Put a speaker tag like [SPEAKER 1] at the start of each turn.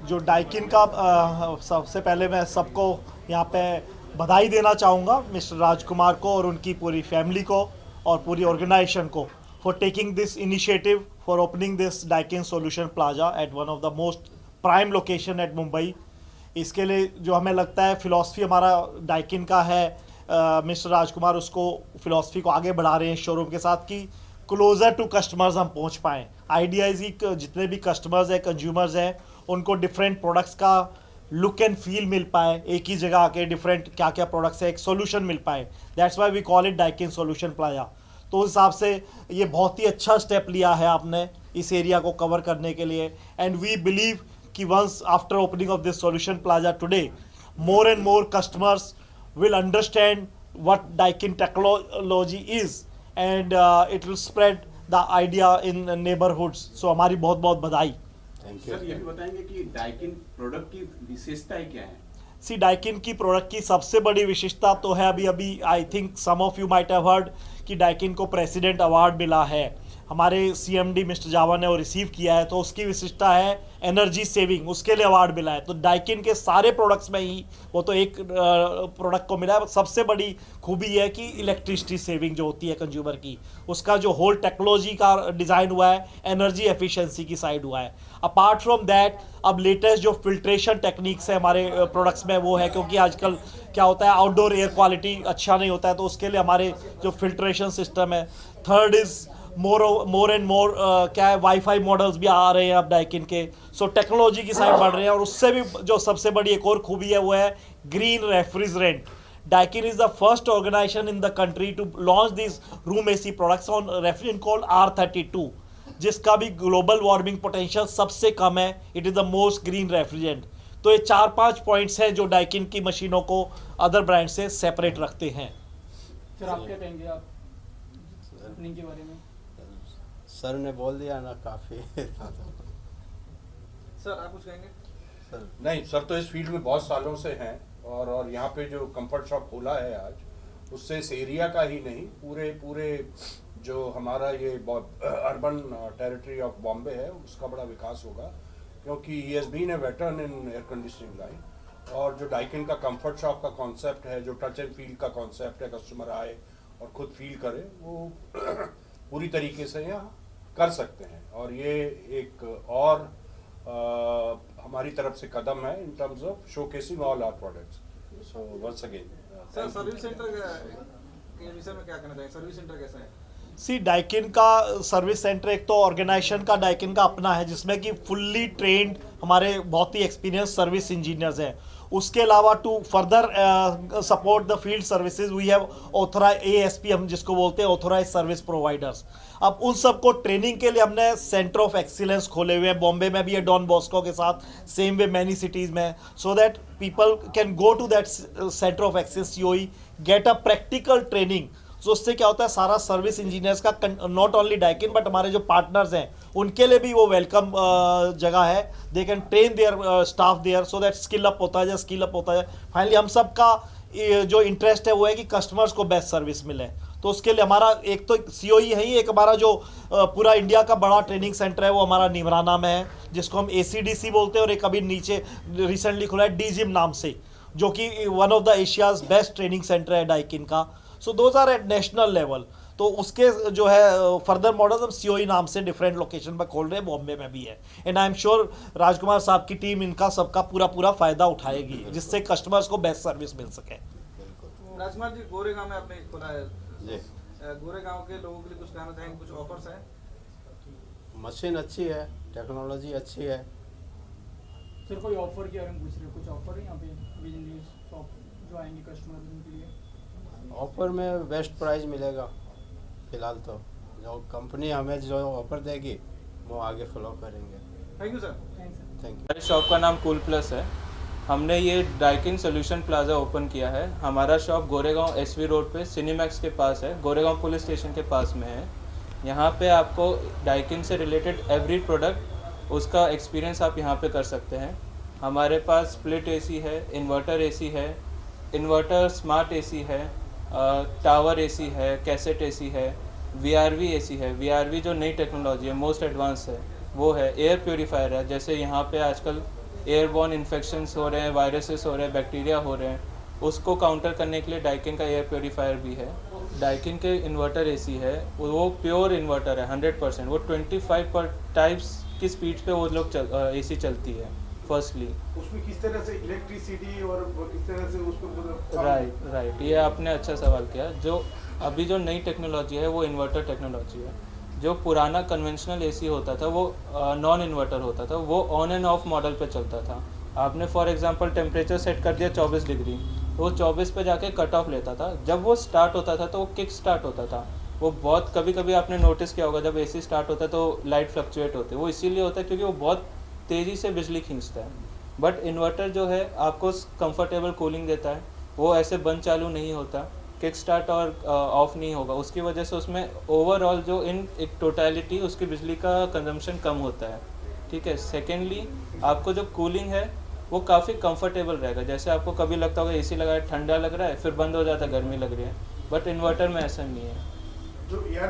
[SPEAKER 1] जो डाइकिन का सबसे पहले मैं सबको यहाँ पे बधाई देना चाहूँगा, मिस्टर राजकुमार को और उनकी पूरी फैमिली को और पूरी ऑर्गेनाइजेशन को for taking this initiative for opening this Daikin solution plaza at one of the most prime location at Mumbai. इसके लिए जो हमें लगता है फिलॉसफी हमारा डाइकिन का है, मिस्टर राजकुमार उसको फिलॉसफी को आगे बढ़ा रहे हैं शोरूम के साथ कि क्लोज़र टू कस्टमर्स हम पहुंच पाएँ। आइडिया इज कि जितने भी कस्टमर्स हैं, कंज्यूमर्स हैं, उनको डिफरेंट प्रोडक्ट्स का लुक एंड फील मिल पाए, एक ही जगह आके डिफरेंट क्या क्या प्रोडक्ट्स है एक सोल्यूशन मिल पाए। That's why we call it Daikin solution plaza. तो उस हिसाब से ये बहुत ही अच्छा स्टेप लिया है आपने इस एरिया को कवर करने के लिए। एंड वी बिलीव कि once after opening of this solution plaza today, more and more customers will understand what Daikin technology is and it will spread the idea in neighborhoods. So हमारी बहुत बहुत बधाई।
[SPEAKER 2] Sir ये भी बताएंगे कि Daikin product की विशेषताएं क्या हैं?
[SPEAKER 1] सी डाइकिन की प्रोडक्ट की सबसे बड़ी विशेषता तो है अभी I think some of you might have heard कि डाइकिन को प्रेसिडेंट अवार्ड मिला है। हमारे CMD मिस्टर जावा ने वो रिसीव किया है। तो उसकी विशिष्टता है एनर्जी सेविंग, उसके लिए अवार्ड मिला है। तो डाइकिन के सारे प्रोडक्ट्स में ही वो तो एक प्रोडक्ट को मिला है। सबसे बड़ी खूबी है कि इलेक्ट्रिसिटी सेविंग जो होती है कंज्यूमर की, उसका जो होल टेक्नोलॉजी का डिज़ाइन हुआ है एनर्जी एफिशिएंसी की साइड हुआ है। अपार्ट फ्रॉम दैट अब लेटेस्ट जो फिल्ट्रेशन टेक्निक्स है हमारे प्रोडक्ट्स में वो है, क्योंकि आजकल क्या होता है आउटडोर एयर क्वालिटी अच्छा नहीं होता है, तो उसके लिए हमारे जो फिल्ट्रेशन सिस्टम है। Third is more and more क्या है वाईफाई मॉडल्स भी आ रहे हैं अब डाइकिन के। सो टेक्नोलॉजी की साइड बढ़ रहे हैं। और उससे भी जो सबसे बड़ी एक और खूबी है वो है green refrigerant. Daikin is the first organization in the country to launch these room AC products on refrigerant called R32, जिसका भी ग्लोबल वार्मिंग पोटेंशियल सबसे कम है। It is the most green refrigerant. तो ये 4-5 पॉइंट्स हैं जो डाइकिन की मशीनों को अदर ब्रांड से सेपरेट रखते हैं।
[SPEAKER 3] सर आप क्या कहेंगे आप ओपनिंग के बारे में?
[SPEAKER 4] सर ने बोल दिया ना काफ़ी।
[SPEAKER 5] सर आप कुछ कहेंगे?
[SPEAKER 4] सर
[SPEAKER 6] नहीं, सर तो इस फील्ड में बहुत सालों से हैं और यहाँ पे जो कंफर्ट शॉप खोला है आज, उससे इस एरिया का ही नहीं पूरे जो हमारा ये अर्बन टेरिटरी ऑफ बॉम्बे है उसका बड़ा विकास होगा, क्योंकि he has been a veteran in air conditioning line. और जो डाइकिन का कंफर्ट शॉप का कॉन्सेप्ट है, जो टच एंड फील का कॉन्सेप्ट है, कस्टमर आए और खुद फील करे, वो पूरी तरीके से यहाँ कर सकते हैं। और ये एक और हमारी तरफ से कदम है in terms of showcasing all our products. So once again
[SPEAKER 5] sir service centre के विषय में क्या कहना चाहिए? सर्विस सेंटर कैसा है?
[SPEAKER 1] सी डाइकिन का सर्विस सेंटर एक तो ऑर्गेनाइजेशन का डाइकिन का अपना है, जिसमें कि फुल्ली ट्रेंड हमारे बहुत ही एक्सपीरियंस सर्विस इंजीनियर्स हैं। उसके अलावा to further support the field services we have authorise ASP, हम जिसको बोलते हैं ऑथोराइज सर्विस प्रोवाइडर्स। अब उन सबको ट्रेनिंग के लिए हमने सेंटर ऑफ एक्सीलेंस खोले हुए हैं। बॉम्बे में भी है डॉन बॉस्को के साथ, सेम वे मैनी सिटीज़ में, so that people can go to that centre of excellence COE, get a practical training. तो उससे क्या होता है सारा सर्विस इंजीनियर्स का नॉट ओनली डाइकिन बट हमारे जो पार्टनर्स हैं उनके लिए भी वो वेलकम जगह है। They can train their staff there so that skill up होता है, स्किल अप होता है। फाइनली हम सब का जो इंटरेस्ट है वो है कि कस्टमर्स को बेस्ट सर्विस मिले। तो उसके लिए हमारा एक तो COE है ही, एक हमारा जो पूरा इंडिया का बड़ा ट्रेनिंग सेंटर है वो हमारा निमराना में है, जिसको हम ACDC बोलते हैं। और एक अभी नीचे रिसेंटली खुला है DGIM नाम से, जो कि one of the Asia's best training centre है डाइकिन का। So those are at national level. तो उसके जो है फर्दर मॉडल्स हम COE नाम से डिफरेंट लोकेशन पर खोल रहे हैं, बॉम्बे में भी है। एंड आई एम श्योर राजकुमार साहब की टीम इनका सबका पूरा फ़ायदा उठाएगी, जिससे कस्टमर्स को बेस्ट सर्विस मिल सके।
[SPEAKER 5] राजकुमार जी, गोरेगांव में आपने खोला है
[SPEAKER 4] जी,
[SPEAKER 5] गोरेगांव के लोगों के लिए कुछ कहना चाहेंगे? कुछ ऑफर्स हैं?
[SPEAKER 4] मशीन अच्छी है, टेक्नोलॉजी अच्छी है।
[SPEAKER 3] सर कोई ऑफर के बारे में पूछ रहे हो? कुछ ऑफर है यहाँ पे बिजनेस शॉप जो आएंगे कस्टमर उनके लिए?
[SPEAKER 4] ऑफर में बेस्ट प्राइस मिलेगा फिलहाल। तो जो कंपनी हमें जो ऑफर देगी वो आगे फॉलो करेंगे।
[SPEAKER 5] Thank you sir.
[SPEAKER 4] Thank you.
[SPEAKER 7] हमारे शॉप का नाम कूल प्लस है। हमने ये डाइकिन सोल्यूशन प्लाजा ओपन किया है। हमारा शॉप गोरेगांव SV रोड पे सिनेमैक्स के पास है, गोरेगांव पुलिस स्टेशन के पास में है। यहाँ पे आपको डाइकिन से रिलेटेड एवरी प्रोडक्ट उसका एक्सपीरियंस आप यहाँ पे कर सकते हैं। हमारे पास स्प्लिट AC है, इन्वर्टर AC है, इन्वर्टर स्मार्ट AC है, टावर AC है, कैसेट AC है, VRV AC है। VRV जो नई टेक्नोलॉजी है, मोस्ट एडवांस है, वो है। एयर प्योरीफायर है, जैसे यहाँ पे आजकल एयरबॉर्न इन्फेक्शंस हो रहे हैं, वायरसेस हो रहे हैं, बैक्टीरिया हो रहे हैं, उसको काउंटर करने के लिए डाइकिन का एयर प्योरीफायर भी है। डाइकिन के इन्वर्टर एसी है, वो प्योर इन्वर्टर है 100%। वो 25 पर टाइप्स की स्पीड पे वो लोग एसी चलती है। फर्स्टली
[SPEAKER 5] उसमें किस तरह से इलेक्ट्रिसिटी और किस तरह से उसको मतलब
[SPEAKER 7] राइट, ये आपने अच्छा सवाल किया। जो अभी जो नई टेक्नोलॉजी है वो इन्वर्टर टेक्नोलॉजी है। जो पुराना कन्वेंशनल एसी होता था वो नॉन इन्वर्टर होता था, वो ऑन एंड ऑफ मॉडल पे चलता था। आपने फॉर एग्जांपल टेम्परेचर सेट कर दिया 24 डिग्री, तो वो 24 पे जाके कट ऑफ लेता था। जब वो स्टार्ट होता था तो वो किक स्टार्ट होता था। वो बहुत कभी कभी आपने नोटिस किया होगा, जब एसी स्टार्ट होता है तो लाइट फ्लक्चुएट होते हैं। वो इसीलिए होता है क्योंकि वो बहुत तेज़ी से बिजली खींचता है। बट इन्वर्टर जो है आपको कंफर्टेबल कूलिंग देता है, वो ऐसे बंद चालू नहीं होता, किक स्टार्ट और ऑफ नहीं होगा। उसकी वजह से उसमें ओवरऑल जो इन एक टोटलिटी उसकी बिजली का कंजम्पशन कम होता है। ठीक है। सेकेंडली आपको जो कूलिंग है वो काफ़ी कंफर्टेबल रहेगा। जैसे आपको कभी लगता होगा एसी लगाया ठंडा लग रहा है, फिर बंद हो जाता है गर्मी लग रही है, बट इन्वर्टर में ऐसा नहीं है।
[SPEAKER 5] जो एयर